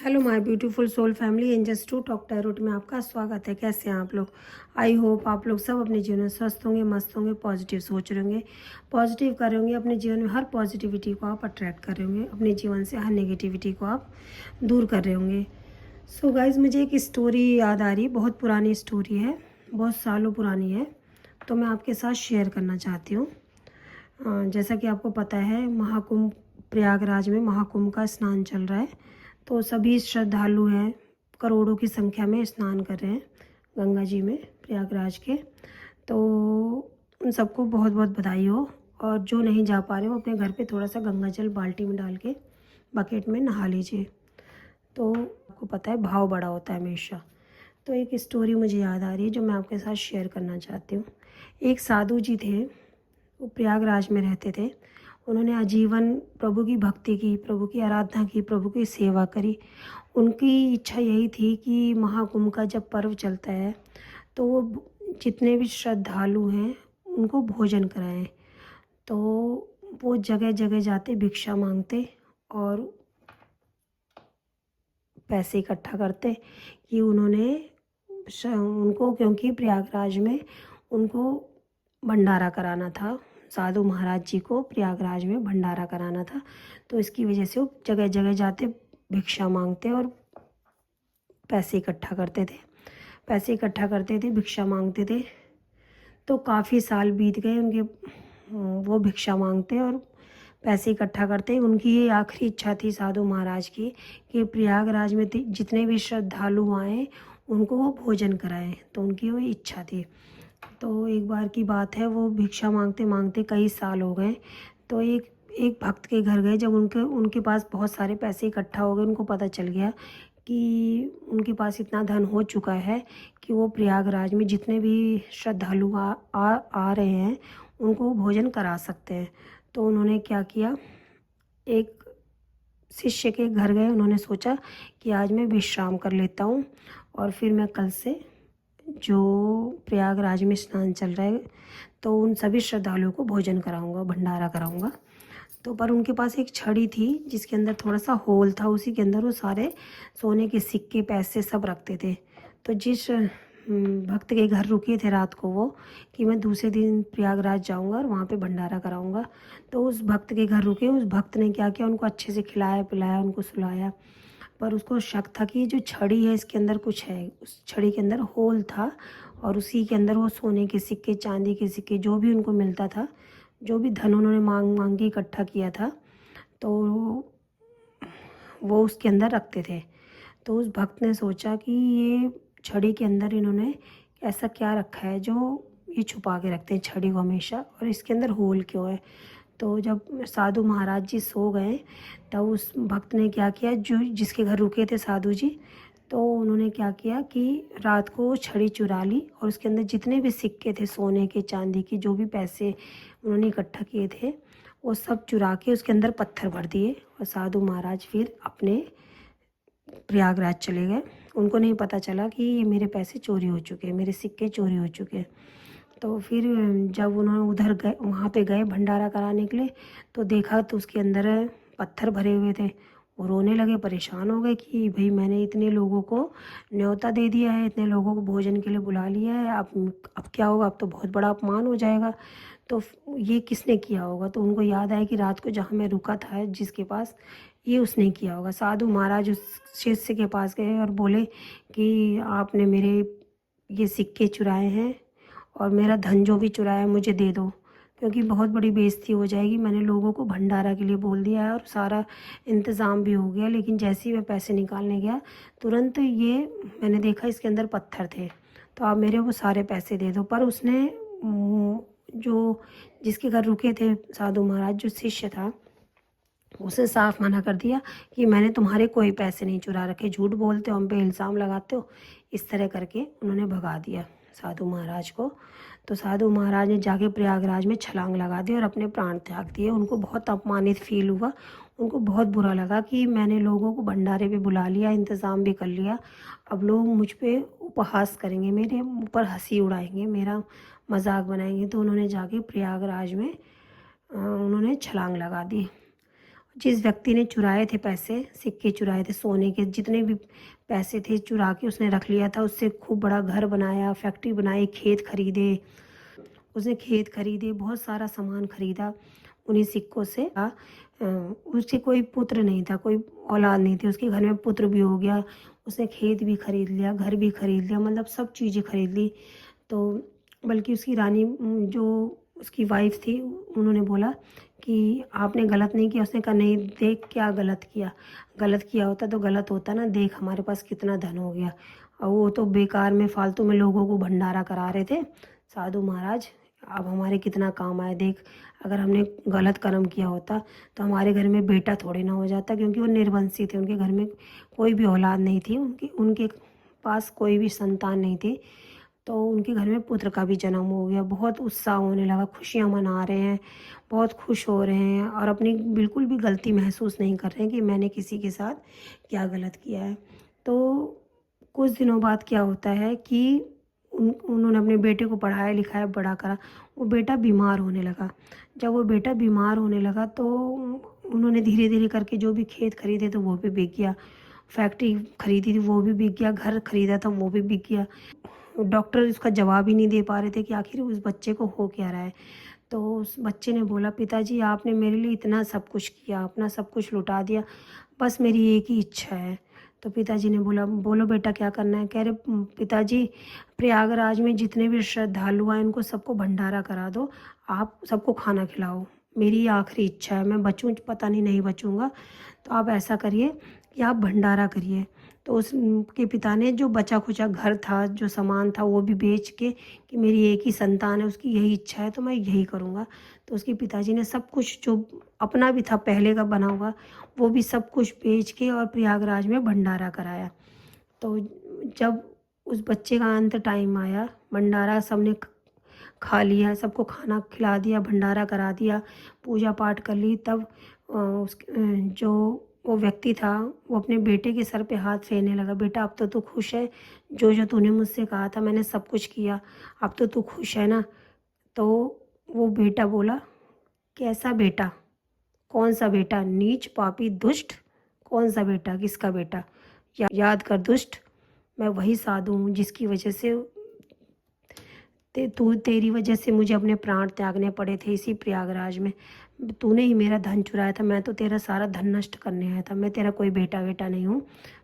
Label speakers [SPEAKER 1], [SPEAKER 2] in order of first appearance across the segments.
[SPEAKER 1] Hello my beautiful soul family, angels to talk tarot में आपका स्वागत है। कैसे हैं आप लोग? आई होप आप लोग सब अपने जीवन में स्वस्थ होंगे, मस्त होंगे, पॉजिटिव सोच रहे होंगे, पॉजिटिव कर रहे होंगे। अपने जीवन में हर पॉजिटिविटी को आप अट्रैक्ट कर रहे होंगे, अपने जीवन से हर नेगेटिविटी को आप दूर कर रहे होंगे। सो गाइज, मुझे एक स्टोरी याद आ रही, बहुत पुरानी स्टोरी है, बहुत सालों पुरानी है, तो मैं आपके साथ शेयर करना चाहती हूँ। जैसा कि आपको पता है, महाकुंभ प्रयागराज में महाकुंभ का स्नान चल रहा है, तो सभी श्रद्धालु हैं, करोड़ों की संख्या में स्नान कर रहे हैं गंगा जी में प्रयागराज के। तो उन सबको बहुत बहुत बधाई हो। और जो नहीं जा पा रहे हो, अपने घर पे थोड़ा सा गंगा जल बाल्टी में डाल के बकेट में नहा लीजिए। तो आपको पता है, भाव बड़ा होता है हमेशा। तो एक स्टोरी मुझे याद आ रही है जो मैं आपके साथ शेयर करना चाहती हूँ। एक साधु जी थे, वो प्रयागराज में रहते थे। उन्होंने आजीवन प्रभु की भक्ति की, प्रभु की आराधना की, प्रभु की सेवा करी। उनकी इच्छा यही थी कि महाकुंभ का जब पर्व चलता है तो वो जितने भी श्रद्धालु हैं उनको भोजन कराएं। तो वो जगह जगह जाते, भिक्षा मांगते और पैसे इकट्ठा करते कि उनको, क्योंकि प्रयागराज में उनको भंडारा कराना था, साधु महाराज जी को प्रयागराज में भंडारा कराना था। तो इसकी वजह से वो जगह जगह जाते, भिक्षा मांगते और पैसे इकट्ठा करते थे, भिक्षा मांगते थे। तो काफ़ी साल बीत गए उनके, वो भिक्षा मांगते और पैसे इकट्ठा करते। उनकी ये आखिरी इच्छा थी साधु महाराज की कि प्रयागराज में जितने भी श्रद्धालु आए उनको वो भोजन कराएं। तो उनकी वो इच्छा थी। तो एक बार की बात है, वो भिक्षा मांगते मांगते कई साल हो गए। तो एक भक्त के घर गए। जब उनके पास बहुत सारे पैसे इकट्ठा हो गए, उनको पता चल गया कि उनके पास इतना धन हो चुका है कि वो प्रयागराज में जितने भी श्रद्धालु आ रहे हैं उनको भोजन करा सकते हैं। तो उन्होंने क्या किया, एक शिष्य के घर गए। उन्होंने सोचा कि आज मैं विश्राम कर लेता हूँ और फिर मैं कल से जो प्रयागराज में स्नान चल रहा है तो उन सभी श्रद्धालुओं को भोजन कराऊंगा, भंडारा कराऊंगा। तो पर उनके पास एक छड़ी थी जिसके अंदर थोड़ा सा होल था, उसी के अंदर वो सारे सोने के सिक्के, पैसे सब रखते थे। तो जिस भक्त के घर रुके थे रात को वो, कि मैं दूसरे दिन प्रयागराज जाऊंगा और वहाँ पे भंडारा कराऊंगा, तो उस भक्त के घर रुके। उस भक्त ने क्या किया, उनको अच्छे से खिलाया पिलाया, उनको सुलाया। पर उसको शक था कि जो छड़ी है इसके अंदर कुछ है। उस छड़ी के अंदर होल था और उसी के अंदर वो सोने के सिक्के, चांदी के सिक्के, जो भी उनको मिलता था, जो भी धन उन्होंने मांग मांग के इकट्ठा किया था, तो वो उसके अंदर रखते थे। तो उस भक्त ने सोचा कि ये छड़ी के अंदर इन्होंने ऐसा क्या रखा है जो ये छुपा के रखते हैं छड़ी को हमेशा, और इसके अंदर होल क्यों है। तो जब साधु महाराज जी सो गए तब उस भक्त ने क्या किया, जो जिसके घर रुके थे साधु जी, तो उन्होंने क्या किया कि रात को छड़ी चुरा ली और उसके अंदर जितने भी सिक्के थे, सोने के, चांदी के, जो भी पैसे उन्होंने इकट्ठा किए थे, वो सब चुरा के उसके अंदर पत्थर भर दिए। और साधु महाराज फिर अपने प्रयागराज चले गए। उनको नहीं पता चला कि ये मेरे पैसे चोरी हो चुके हैं, मेरे सिक्के चोरी हो चुके हैं। तो फिर जब उन्होंने उधर गए, वहाँ पे गए भंडारा कराने के लिए, तो देखा तो उसके अंदर पत्थर भरे हुए थे। वो रोने लगे, परेशान हो गए कि भाई मैंने इतने लोगों को न्योता दे दिया है, इतने लोगों को भोजन के लिए बुला लिया है, अब क्या होगा, अब तो बहुत बड़ा अपमान हो जाएगा। तो ये किसने किया होगा। तो उनको याद आया कि रात को जहाँ मैं रुका था जिसके पास, ये उसने किया होगा। साधु महाराज उस शिष्य के पास गए और बोले कि आपने मेरे ये सिक्के चुराए हैं और मेरा धन जो भी चुराया है मुझे दे दो, क्योंकि बहुत बड़ी बेइज्जती हो जाएगी। मैंने लोगों को भंडारा के लिए बोल दिया है और सारा इंतज़ाम भी हो गया, लेकिन जैसे ही मैं पैसे निकालने गया तुरंत ये मैंने देखा इसके अंदर पत्थर थे, तो आप मेरे वो सारे पैसे दे दो। पर उसने जो जिसके घर रुके थे साधु महाराज, जो शिष्य था, उसे साफ मना कर दिया कि मैंने तुम्हारे कोई पैसे नहीं चुरा रखे, झूठ बोलते हो, हम पे इल्ज़ाम लगाते हो। इस तरह करके उन्होंने भगा दिया साधु महाराज को। तो साधु महाराज ने जाके प्रयागराज में छलांग लगा दी और अपने प्राण त्याग दिए। उनको बहुत अपमानित फील हुआ, उनको बहुत बुरा लगा कि मैंने लोगों को भंडारे पे बुला लिया, इंतज़ाम भी कर लिया, अब लोग मुझ पे उपहास करेंगे, मेरे ऊपर हंसी उड़ाएंगे, मेरा मजाक बनाएंगे। तो उन्होंने जाके प्रयागराज में उन्होंने छलांग लगा दी। जिस व्यक्ति ने चुराए थे पैसे, सिक्के चुराए थे सोने के, जितने भी पैसे थे चुरा के उसने रख लिया था। उससे खूब बड़ा घर बनाया, फैक्ट्री बनाई, खेत खरीदे, उसने खेत खरीदे, बहुत सारा सामान खरीदा उन्हीं सिक्कों से। उसके कोई पुत्र नहीं था, कोई औलाद नहीं थी, उसके घर में पुत्र भी हो गया, उसने खेत भी खरीद लिया, घर भी खरीद लिया, मतलब सब चीज़ें खरीद ली। तो बल्कि उसकी रानी जो उसकी वाइफ थी, उन्होंने बोला कि आपने गलत नहीं किया। उसने कहा नहीं, देख क्या गलत किया, गलत किया होता तो गलत होता ना, देख हमारे पास कितना धन हो गया। और वो तो बेकार में फालतू में लोगों को भंडारा करा रहे थे साधु महाराज, अब हमारे कितना काम आए देख। अगर हमने गलत कर्म किया होता तो हमारे घर में बेटा थोड़े ना हो जाता, क्योंकि वो निर्वंशी थे, उनके घर में कोई भी औलाद नहीं थी, उनके उनके पास कोई भी संतान नहीं थी। तो उनके घर में पुत्र का भी जन्म हो गया। बहुत उत्साह होने लगा, खुशियाँ मना रहे हैं, बहुत खुश हो रहे हैं और अपनी बिल्कुल भी गलती महसूस नहीं कर रहे हैं कि मैंने किसी के साथ क्या गलत किया है। तो कुछ दिनों बाद क्या होता है कि उन्होंने अपने बेटे को पढ़ाया लिखाया, बड़ा करा। वो बेटा बीमार होने लगा। जब वो बेटा बीमार होने लगा तो उन्होंने धीरे धीरे करके जो भी खेत खरीदे थे वो भी बिक गया, फैक्ट्री खरीदी थी वो भी बिक गया, घर खरीदा था वो भी बिक गया। डॉक्टर इसका जवाब ही नहीं दे पा रहे थे कि आखिर उस बच्चे को हो क्या रहा है। तो उस बच्चे ने बोला, पिताजी आपने मेरे लिए इतना सब कुछ किया, अपना सब कुछ लुटा दिया, बस मेरी एक ही इच्छा है। तो पिताजी ने बोला, बोलो बेटा क्या करना है। कह रहे, पिताजी प्रयागराज में जितने भी श्रद्धालु हैं इनको सबको भंडारा करा दो, आप सबको खाना खिलाओ, मेरी आखिरी इच्छा है, मैं बचूँ पता नहीं बचूँगा, तो आप ऐसा करिए कि आप भंडारा करिए। तो उसके पिता ने जो बचा खुचा घर था, जो सामान था, वो भी बेच के, कि मेरी एक ही संतान है, उसकी यही इच्छा है तो मैं यही करूँगा। तो उसके पिताजी ने सब कुछ जो अपना भी था पहले का बना हुआ, वो भी सब कुछ बेच के और प्रयागराज में भंडारा कराया। तो जब उस बच्चे का अंत टाइम आया, भंडारा सबने खा लिया, सबको खाना खिला दिया, भंडारा करा दिया, पूजा पाठ कर ली, तब जो वो व्यक्ति था वो अपने बेटे के सर पे हाथ फेरने लगा, बेटा अब तो तू खुश है, जो जो तूने मुझसे कहा था मैंने सब कुछ किया, अब तो तू खुश है ना। तो वो बेटा बोला, कैसा बेटा, कौन सा बेटा, नीच पापी दुष्ट, कौन सा बेटा, किसका बेटा, याद कर दुष्ट, मैं वही साधु हूँ जिसकी वजह से तेरी वजह से मुझे अपने प्राण त्यागने पड़े थे इसी प्रयागराज में। तूने ही मेरा धन चुराया था, मैं तो तेरा सारा धन नष्ट करने आया था, मैं तेरा कोई बेटा बेटा नहीं हूँ,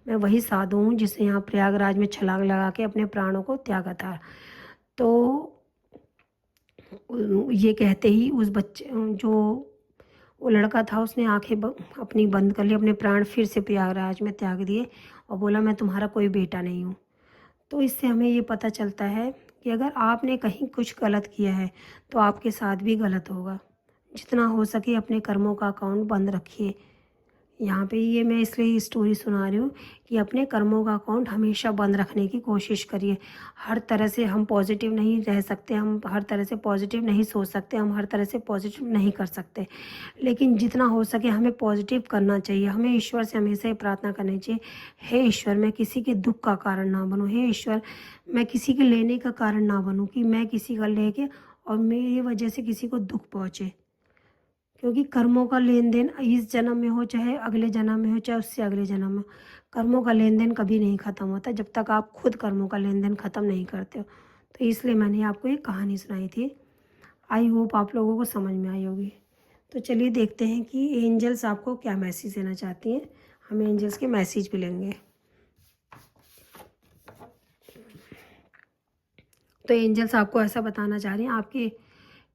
[SPEAKER 1] मैं वही साधु हूँ जिसने यहाँ प्रयागराज में छलांग लगा के अपने प्राणों को त्यागा था। तो ये कहते ही उस बच्चे जो वो लड़का था उसने आंखें अपनी बंद कर ली, अपने प्राण फिर से प्रयागराज में त्याग दिए और बोला, मैं तुम्हारा कोई बेटा नहीं हूँ। तो इससे हमें ये पता चलता है कि अगर आपने कहीं कुछ गलत किया है तो आपके साथ भी गलत होगा। जितना हो सके अपने कर्मों का अकाउंट बंद रखिए। यहाँ पे ये मैं इसलिए स्टोरी सुना रही हूँ कि अपने कर्मों का अकाउंट हमेशा बंद रखने की कोशिश करिए। हर तरह से हम पॉजिटिव नहीं रह सकते, हम हर तरह से पॉजिटिव नहीं सोच सकते, हम हर तरह से पॉजिटिव नहीं कर सकते, लेकिन जितना हो सके हमें पॉजिटिव करना चाहिए। हमें ईश्वर से हमेशा ही प्रार्थना करनी चाहिए, हे ईश्वर मैं किसी के दुख का कारण ना बनूँ, हे ईश्वर मैं किसी के लेने का कारण ना बनूँ, कि मैं किसी का लेके और मेरी वजह से किसी को दुख पहुँचे। क्योंकि कर्मों का लेन देन इस जन्म में हो, चाहे अगले जन्म में हो, चाहे उससे अगले जन्म में, कर्मों का लेन देन कभी नहीं ख़त्म होता जब तक आप खुद कर्मों का लेन देन ख़त्म नहीं करते हो। तो इसलिए मैंने आपको ये कहानी सुनाई थी। आई होप आप लोगों को समझ में आई होगी। तो चलिए देखते हैं कि एंजल्स आपको क्या मैसेज देना चाहती हैं। हम एंजल्स के मैसेज भी लेंगे। तो एंजल्स आपको ऐसा बताना चाह रही हैं, आपके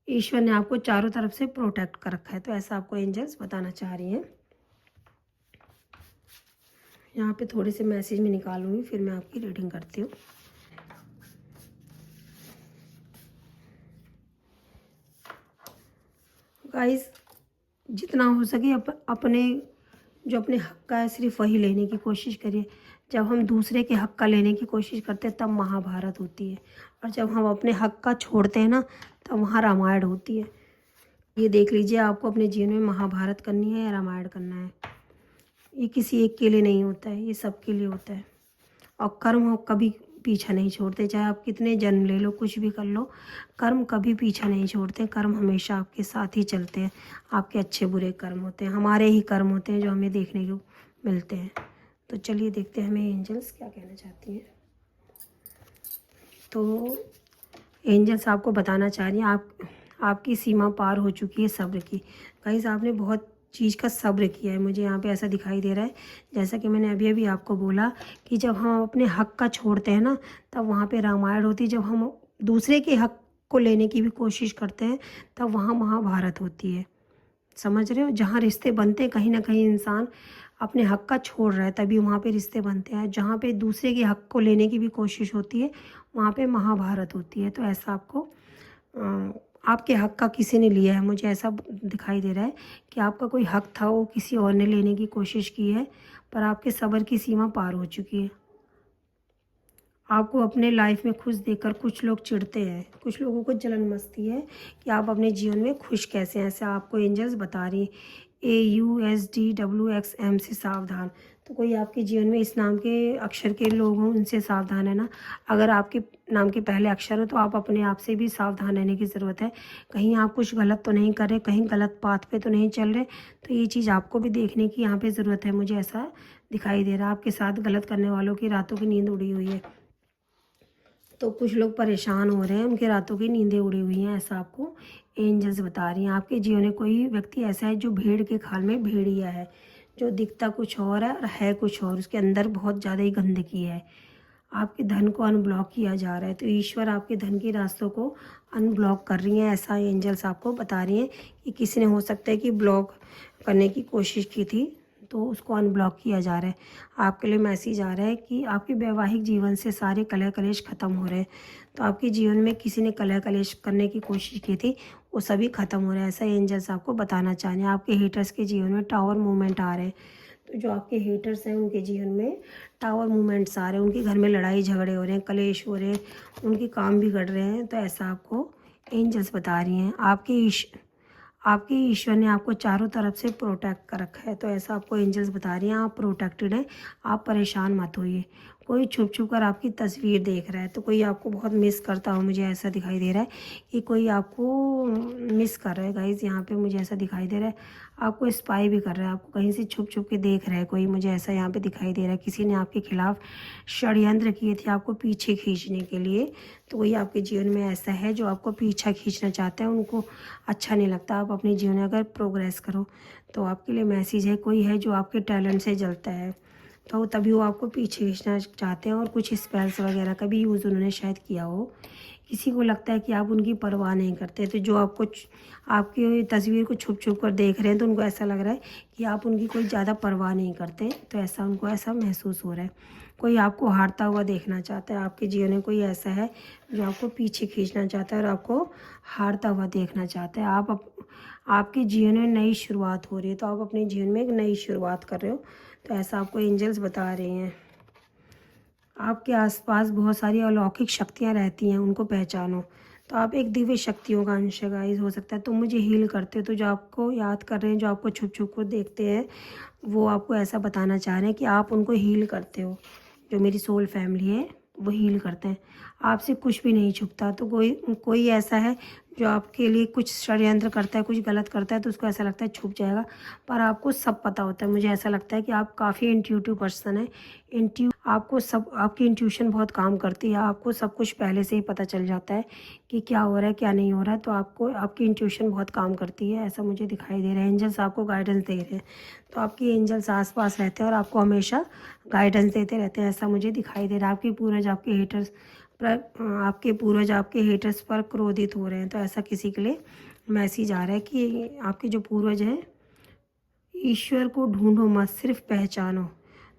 [SPEAKER 1] ईश्वर ने आपको चारों तरफ से प्रोटेक्ट कर रखा है, तो ऐसा आपको एंजल्स बताना चाह रही हैं। यहाँ पे थोड़े से मैसेज में निकालूंगी, फिर मैं आपकी रीडिंग करती हूँ। गाइस, जितना हो सके अपने जो अपने हक का है सिर्फ वही लेने की कोशिश करिए। जब हम दूसरे के हक का लेने की कोशिश करते हैं तब महाभारत होती है, और जब हम अपने हक का छोड़ते हैं ना तब वहाँ रामायण होती है। ये देख लीजिए, आपको अपने जीवन में महाभारत करनी है या रामायण करना है। ये किसी एक के लिए नहीं होता है, ये सबके लिए होता है। और कर्म कभी पीछा नहीं छोड़ते, चाहे आप कितने जन्म ले लो, कुछ भी कर लो, कर्म कभी पीछा नहीं छोड़ते। कर्म हमेशा आपके साथ ही चलते हैं। आपके अच्छे बुरे कर्म होते हैं, हमारे ही कर्म होते हैं जो हमें देखने को मिलते हैं। तो चलिए देखते हैं हमें एंजल्स क्या कहना चाहती हैं। तो एंजल्स आपको बताना चाह रही हैं आपकी सीमा पार हो चुकी है सब्र की। गाइस, आपने बहुत चीज़ का सब्र किया है, मुझे यहाँ पे ऐसा दिखाई दे रहा है। जैसा कि मैंने अभी अभी आपको बोला कि जब हम अपने हक का छोड़ते हैं ना, तब वहाँ पे रामायण होती है। जब हम दूसरे के हक को लेने की भी कोशिश करते हैं, तब वहाँ महाभारत होती है। समझ रहे हो? जहाँ रिश्ते बनते हैं, कहीं ना कहीं इंसान अपने हक का छोड़ रहा है, तभी वहाँ पे रिश्ते बनते हैं। जहाँ पे दूसरे के हक को लेने की भी कोशिश होती है, वहाँ पे महाभारत होती है। तो ऐसा आपको आपके हक का किसी ने लिया है, मुझे ऐसा दिखाई दे रहा है कि आपका कोई हक था, वो किसी और ने लेने की कोशिश की है, पर आपके सब्र की सीमा पार हो चुकी है। आपको अपने लाइफ में खुश देखकर कुछ लोग चिढ़ते हैं, कुछ लोगों को जलन मचती है कि आप अपने जीवन में खुश कैसे हैं। ऐसे आपको एंजल्स बता रही है, AUSDWXM से सावधान। तो कोई आपके जीवन में इस नाम के अक्षर के लोग हों, उनसे सावधान है ना। अगर आपके नाम के पहले अक्षर हो तो आप अपने आप से भी सावधान रहने की ज़रूरत है। कहीं आप कुछ गलत तो नहीं कर रहे, कहीं गलत पाथ पे तो नहीं चल रहे। तो ये चीज़ आपको भी देखने की यहाँ पे ज़रूरत है। मुझे ऐसा दिखाई दे रहा है आपके साथ गलत करने वालों की रातों की नींद उड़ी हुई है। तो कुछ लोग परेशान हो रहे हैं, उनके रातों की नींदें उड़ी हुई हैं, ऐसा आपको एंजल्स बता रही हैं। आपके जीवन में कोई व्यक्ति ऐसा है जो भेड़ के खाल में भेड़िया है, जो दिखता कुछ और है कुछ और, उसके अंदर बहुत ज़्यादा ही गंदगी है। आपके धन को अनब्लॉक किया जा रहा है, तो ईश्वर आपके धन के रास्तों को अनब्लॉक कर रही हैं, ऐसा एंजल्स आपको बता रही हैं कि किसी ने हो सकता है कि ब्लॉक करने की कोशिश की थी, तो उसको अनब्लॉक किया जा रहा है। आपके लिए मैसेज आ रहा है कि आपके वैवाहिक जीवन से सारे कलह कलेश ख़त्म हो रहे हैं। तो आपके जीवन में किसी ने कलह कलेश करने की कोशिश की थी, वो सभी ख़त्म हो रहा है, ऐसा एंजल्स आपको बताना चाह रहे हैं। आपके हेटर्स के जीवन में टावर मूवमेंट आ रहे हैं। तो जो आपके हेटर्स हैं, उनके जीवन में टावर मूवमेंट्स आ रहे हैं, उनके घर में लड़ाई झगड़े हो रहे हैं, कलेश हो रहे हैं, उनके काम बिगड़ रहे हैं। तो ऐसा आपको एंजल्स बता रही हैं। आपके ईश्वर ने आपको चारों तरफ से प्रोटेक्ट कर रखा है, तो ऐसा आपको एंजल्स बता रही हैं। आप प्रोटेक्टेड हैं, आप परेशान मत होइए। कोई छुप छुप कर आपकी तस्वीर देख रहा है, तो कोई आपको बहुत मिस करता हो, मुझे ऐसा दिखाई दे रहा है कि कोई आपको मिस कर रहा है। गाइस, यहाँ पे मुझे ऐसा दिखाई दे रहा है आपको स्पाई भी कर रहा है, आपको कहीं से छुप छुप के देख रहा है कोई, मुझे ऐसा यहाँ पे दिखाई दे रहा है। किसी ने आपके खिलाफ षड्यंत्र किए थे आपको पीछे खींचने के लिए। तो वही आपके जीवन में ऐसा है जो आपको पीछा खींचना चाहते हैं, उनको अच्छा नहीं लगता आप अपने जीवन में अगर प्रोग्रेस करो। तो आपके लिए मैसेज है, कोई है जो आपके टैलेंट से जलता है, तो तभी वो आपको पीछे खींचना चाहते हैं, और कुछ स्पेल्स वगैरह का भी यूज़ उन्होंने शायद किया हो। किसी को लगता है कि आप उनकी परवाह नहीं करते, तो जो आपकी तस्वीर को छुप छुप कर देख रहे हैं, तो उनको ऐसा लग रहा है कि आप उनकी कोई ज़्यादा परवाह नहीं करते। तो ऐसा उनको ऐसा महसूस हो रहा है। कोई आपको हारता हुआ देखना चाहता है, आपके जीवन में कोई ऐसा है जो आपको पीछे खींचना चाहता है और आपको हारता हुआ देखना चाहता है। आपके जीवन में नई शुरुआत हो रही है, तो आप अपने जीवन में एक नई शुरुआत कर रहे हो। तो ऐसा आपको एंजल्स बता रहे हैं। आपके आसपास बहुत सारी अलौकिक शक्तियाँ रहती हैं, उनको पहचानो। तो आप एक दिव्य शक्तियों का अंश गाइस हो सकता है। तो मुझे हील करते हो, तो जो आपको याद कर रहे हैं, जो आपको छुप छुप कर देखते हैं, वो आपको ऐसा बताना चाह रहे हैं कि आप उनको हील करते हो। जो मेरी सोल फैमिली है, वो हील करते हैं। आपसे कुछ भी नहीं छुपता। तो कोई ऐसा है जो आपके लिए कुछ षड्यंत्र करता है, कुछ गलत करता है, तो उसको ऐसा लगता है छुप जाएगा, पर आपको सब पता होता है। मुझे ऐसा लगता है कि आप काफ़ी इंट्यूटिव पर्सन है। आपको सब, आपकी इंट्यूशन बहुत काम करती है, आपको सब कुछ पहले से ही पता चल जाता है कि क्या हो रहा है क्या नहीं हो रहा है। तो आपकी इंट्यूशन बहुत काम करती है, ऐसा मुझे दिखाई दे रहा है। एंजल्स आपको गाइडेंस दे रहे हैं, तो आपकी एंजल्स आसपास रहते हैं और आपको हमेशा गाइडेंस देते रहते हैं, ऐसा मुझे दिखाई दे रहा है। आपके पूर्वज आपके हेटर्स पर क्रोधित हो रहे हैं, तो ऐसा किसी के लिए मैसेज आ रहा है कि आपके जो पूर्वज हैं, ईश्वर को ढूंढो मत, सिर्फ पहचानो।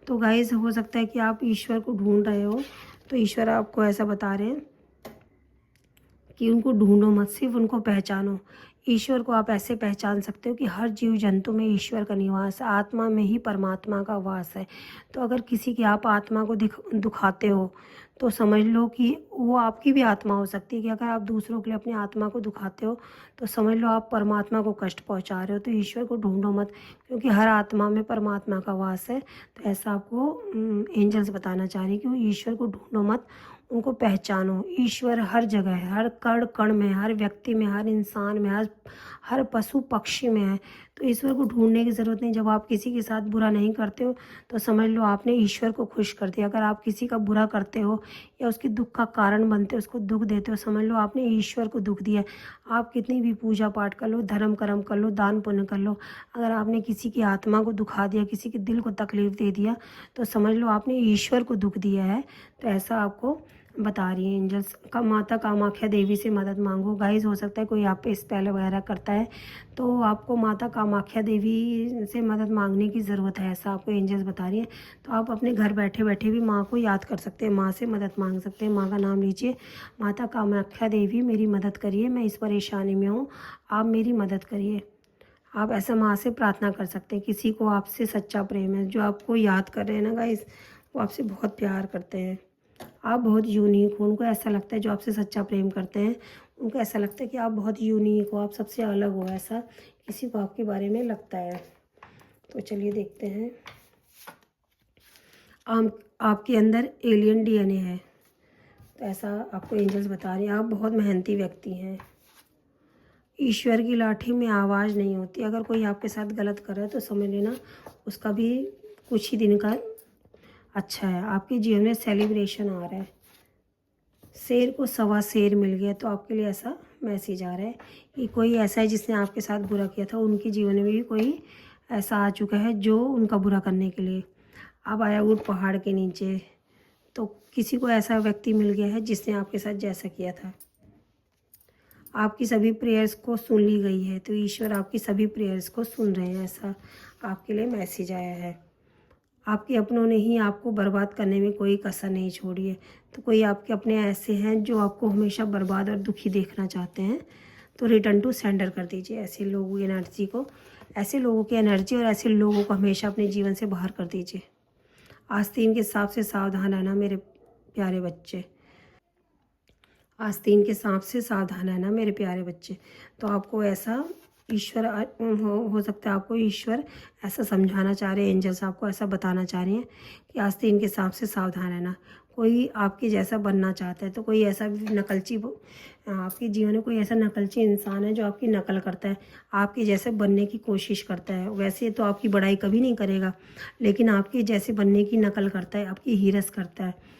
[SPEAKER 1] तो गाइस, हो सकता है कि आप ईश्वर को ढूंढ रहे हो, तो ईश्वर आपको ऐसा बता रहे हैं कि उनको ढूंढो मत, सिर्फ उनको पहचानो। ईश्वर को आप ऐसे पहचान सकते हो कि हर जीव जंतु में ईश्वर का निवास है, आत्मा में ही परमात्मा का वास है। तो अगर किसी की आप आत्मा को दुखाते हो, तो समझ लो कि वो आपकी भी आत्मा हो सकती है कि अगर आप दूसरों के लिए अपनी आत्मा को दुखाते हो तो समझ लो आप परमात्मा को कष्ट पहुंचा रहे हो। तो ईश्वर को ढूंढो मत, क्योंकि हर आत्मा में परमात्मा का वास है। तो ऐसा आपको एंजल्स बताना चाह रही है कि वो ईश्वर को ढूंढो मत, उनको पहचानो। ईश्वर हर जगह है, हर कण कण में, हर व्यक्ति में, हर इंसान में, हर पशु पक्षी में है। तो ईश्वर को ढूंढने की ज़रूरत नहीं। जब आप किसी के साथ बुरा नहीं करते हो तो समझ लो आपने ईश्वर को खुश कर दिया। अगर आप किसी का बुरा करते हो या उसके दुख का कारण बनते हो, उसको दुख देते हो, समझ लो आपने ईश्वर को दुख दिया। आप कितनी भी पूजा पाठ कर लो, धर्म कर्म कर लो, दान पुण्य कर लो, अगर आपने किसी की आत्मा को दुखा दिया, किसी के दिल को तकलीफ़ दे दिया, तो समझ लो आपने ईश्वर को दुख दिया है। तो ऐसा आपको बता रही है एंजल्स। का माता कामाख्या देवी से मदद मांगो। गाइस, हो सकता है कोई आप पे स्पेल वगैरह करता है, तो आपको माता कामाख्या देवी से मदद मांगने की ज़रूरत है, ऐसा आपको एंजल्स बता रही है। तो आप अपने घर बैठे बैठे भी माँ को याद कर सकते हैं, माँ से मदद मांग सकते हैं। माँ का नाम लीजिए, माता कामाख्या देवी मेरी मदद करिए, मैं इस परेशानी में हूँ, आप मेरी मदद करिए। आप ऐसा माँ से प्रार्थना कर सकते हैं। किसी को आपसे सच्चा प्रेम है, जो आपको याद कर रहे हैं ना गाइस, वो आपसे बहुत प्यार करते हैं। आप बहुत यूनिक हो, उनको ऐसा लगता है, जो आपसे सच्चा प्रेम करते हैं उनको ऐसा लगता है कि आप बहुत यूनिक हो, आप सबसे अलग हो, ऐसा किसी को आपके बारे में लगता है। तो चलिए देखते हैं। आपके अंदर एलियन डीएनए है, तो ऐसा आपको एंजल्स बता रही हैं। आप बहुत मेहनती व्यक्ति हैं। ईश्वर की लाठी में आवाज़ नहीं होती। अगर कोई आपके साथ गलत कर रहा है तो समझ लेना उसका भी कुछ ही दिन का अच्छा है। आपके जीवन में सेलिब्रेशन आ रहा है। शेर को सवा शेर मिल गया, तो आपके लिए ऐसा मैसेज आ रहा है कि कोई ऐसा है जिसने आपके साथ बुरा किया था, उनके जीवन में भी कोई ऐसा आ चुका है जो उनका बुरा करने के लिए। अब आया ऊँट पहाड़ के नीचे, तो किसी को ऐसा व्यक्ति मिल गया है जिसने आपके साथ जैसा किया था। आपकी सभी प्रेयर्स को सुन ली गई है, तो ईश्वर आपकी सभी प्रेयर्स को सुन रहे हैं, ऐसा आपके लिए मैसेज आया है। आपके अपनों ने ही आपको बर्बाद करने में कोई कसर नहीं छोड़ी है। तो कोई आपके अपने ऐसे हैं जो आपको हमेशा बर्बाद और दुखी देखना चाहते हैं, तो रिटर्न टू सेंडर कर दीजिए ऐसे लोगों की एनर्जी को, ऐसे लोगों की एनर्जी और ऐसे लोगों को हमेशा अपने जीवन से बाहर कर दीजिए। आस्तीन के हिसाब से सावधान रहना मेरे प्यारे बच्चे, आस्तीन के सांप से सावधान रहना मेरे प्यारे बच्चे। तो आपको ऐसा ईश्वर हो सकता है आपको ईश्वर ऐसा समझाना चाह रहे हैं, एंजल्स आपको ऐसा बताना चाह रही हैं कि आस्तीन के सांप से सावधान रहना। कोई आपके जैसा बनना चाहता है, तो कोई ऐसा नकलची आपके जीवन में कोई ऐसा नकलची इंसान है जो आपकी नकल करता है, आपके जैसे बनने की कोशिश करता है। वैसे तो आपकी बड़ाई कभी नहीं करेगा, लेकिन आपके जैसे बनने की नकल करता है, आपकी हीरस करता है।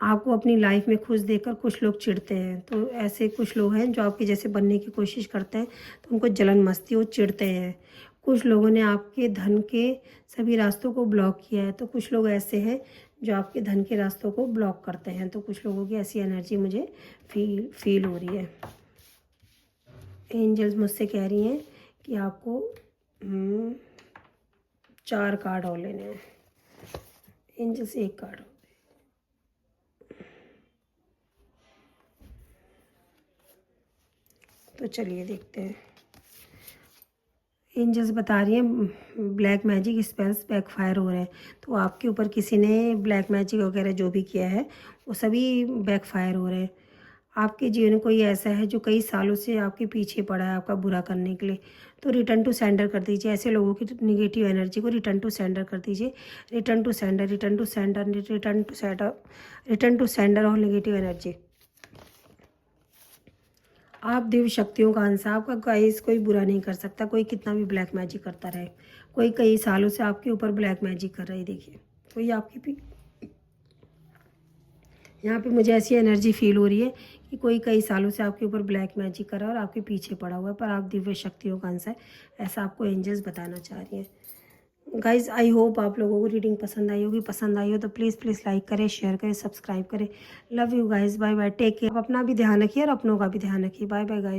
[SPEAKER 1] आपको अपनी लाइफ में खुश देखकर कुछ लोग चिढ़ते हैं, तो ऐसे कुछ लोग हैं जो आपके जैसे बनने की कोशिश करते हैं, तो उनको जलन मस्ती वो चिढ़ते हैं। कुछ लोगों ने आपके धन के सभी रास्तों को ब्लॉक किया है, तो कुछ लोग ऐसे हैं जो आपके धन के रास्तों को ब्लॉक करते हैं। तो कुछ लोगों की ऐसी एनर्जी मुझे फील हो रही है। एंजल्स मुझसे कह रही हैं कि आपको 4 कार्ड और लेने हैं। Angels 1 card. तो चलिए देखते हैं। एंजल्स बता रही हैं ब्लैक मैजिक स्पेल्स बैकफायर हो रहे हैं, तो आपके ऊपर किसी ने ब्लैक मैजिक वगैरह जो भी किया है वो सभी बैकफायर हो रहे हैं। आपके जीवन में कोई ऐसा है जो कई सालों से आपके पीछे पड़ा है आपका बुरा करने के लिए, तो रिटर्न टू सेंडर कर दीजिए। ऐसे लोगों की निगेटिव एनर्जी को रिटर्न टू सेंडर कर दीजिए। Return to sender, return to sender, return to sender, return to sender और निगेटिव एनर्जी। आप दिव्य शक्तियों का अंश, आपका गाइस कोई बुरा नहीं कर सकता, कोई कितना भी ब्लैक मैजिक करता रहे। कोई कई सालों से आपके ऊपर ब्लैक मैजिक कर रही है, देखिए कोई आपकी भी यहाँ पे मुझे ऐसी एनर्जी फील हो रही है कि कोई कई सालों से आपके ऊपर ब्लैक मैजिक कर रहा है और आपके पीछे पड़ा हुआ है, पर आप दिव्य शक्तियों का अंश है, ऐसा आपको एंजल्स बताना चाह रही हैं। गाइज, आई होप आप लोगों को रीडिंग पसंद आई होगी। पसंद आई हो तो प्लीज़ लाइक करें, शेयर करें, सब्सक्राइब करें। Love you guys, bye bye, take care. आप अपना भी ध्यान रखिए और अपनों का भी ध्यान रखिए। Bye bye guys.